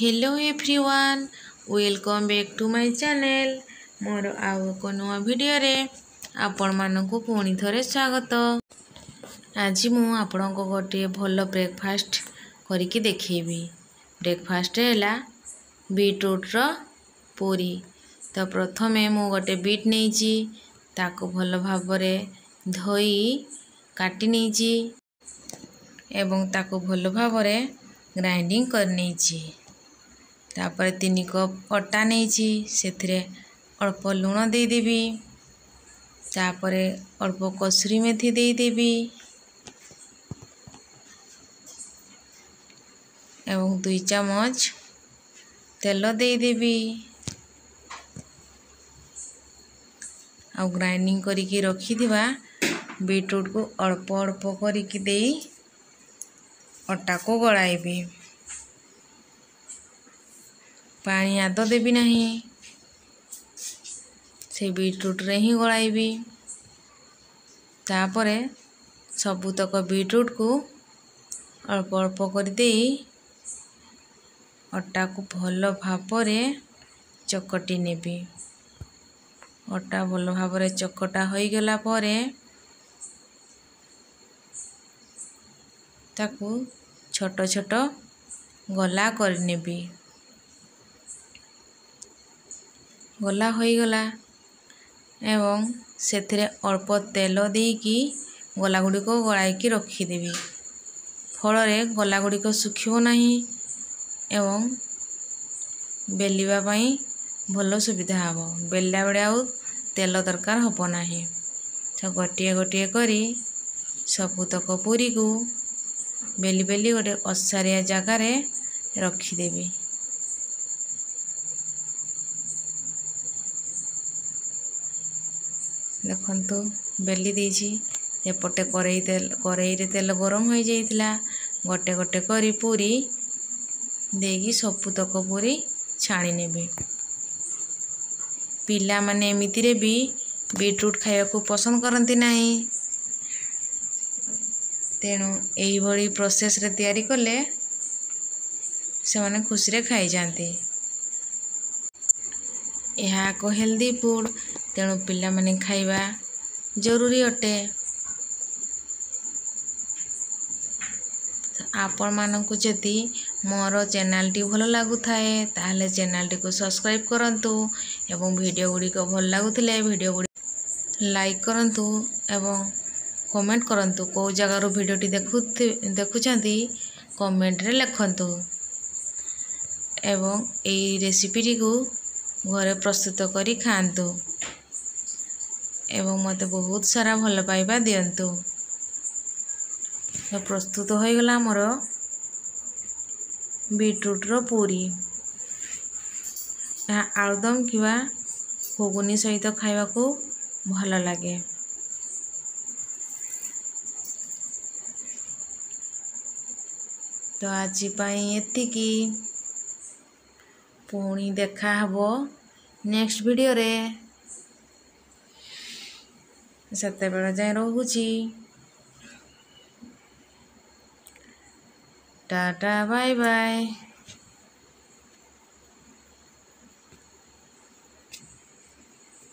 Hello everyone, welcome back to my channel. मोर आउ एक नुआ भिडियो रे आपण मानकु पुणी थरे स्वागत। आज मु आपण को गोटे भल ब्रेकफास्ट करिकी देखिबी। ब्रेकफास्ट हैला बीटरूट रो पूरी। तो प्रथमे मु गोटे बीट नेइची, ताको भल भाबरे धोई काटी नेइची एवं ताको भल भाबरे ग्राइंडिंग कर नेइची। तापर 3 कप अटा नेइची, सेथिरे अल्प लुण दे देबी। तापरे अल्प कसुरी मेथी दे देबी एवं 2 चम्मच तेल दे देबी। आ ग्राइंडिंग करिकी रखी दिबा बीटरूट को अल्प अल्प करिकी देई अटा को गलाइबी। पानी आद देबी नहीं, से बीटरूट रे ही गलाइबी। तापरे सबुतक बीटरूट को अल्प अल्प कर देई अटा को भल भाबरे चकटी नेबी। अटा भल भाबरे चकटा होई गेला परे ताकू छोट छोट गला कर नेबी। गला होई गला एवं सेथिरे अल्प तेल देकी गला गुडी को गलाइ की रखी देबी। फलरे गला गुडी को सुखिबो नहीं एवं बेलिबा पई भल सुविधा हबो। बेलला बेले आउ तेल दरकार हबो नाही। तो गोटिए गोटिए करी सबुतक पूरी को बेली बेली गोटे असारिया जगह रे रखी देबी। देखंतु बेली देछि, एपटे करेई रे तेल गरम हो जाइतिला। गोटे गोटे करी पूरी देगी सबुतक पूरी छाणी नेबी। पिला माने एमिति रे भी बीटरूट खाया को पसंद करंती नहीं, तेणु एही भली प्रोसेस रे तैयारी कले से माने खुशी रे खाई जानती। यह को हेल्दी फूड, तेणु पिला माने खाइबा जरूरी अटे। आपण मानकु जति मोर चैनल टी भल लागु थाए ताहले चैनल टी को सब्सक्राइब करंतु एवं वीडियो गुडी को भल लागुथिले वीडियो गुडी लाइक करंतु एवं कमेंट करंतु। को जगह रो वीडियो टी देखुचंती कमेंट रे लिखंतु एवं एई रेसिपी टी को घरे प्रस्तुत करी खांतु एवं मते बहुत सारा भल पाइबा दियंतु। तो प्रस्तुत हो गला मोर बीटरूट रो पूरी। आलुदम किबा घुगुनी सहित खाइबा को भल लागे। तो आज पाई एतिकी, पुणी देखा हबो नेक्स्ट वीडियो रे। सते बेला जाय रहूची। Tata bye bye.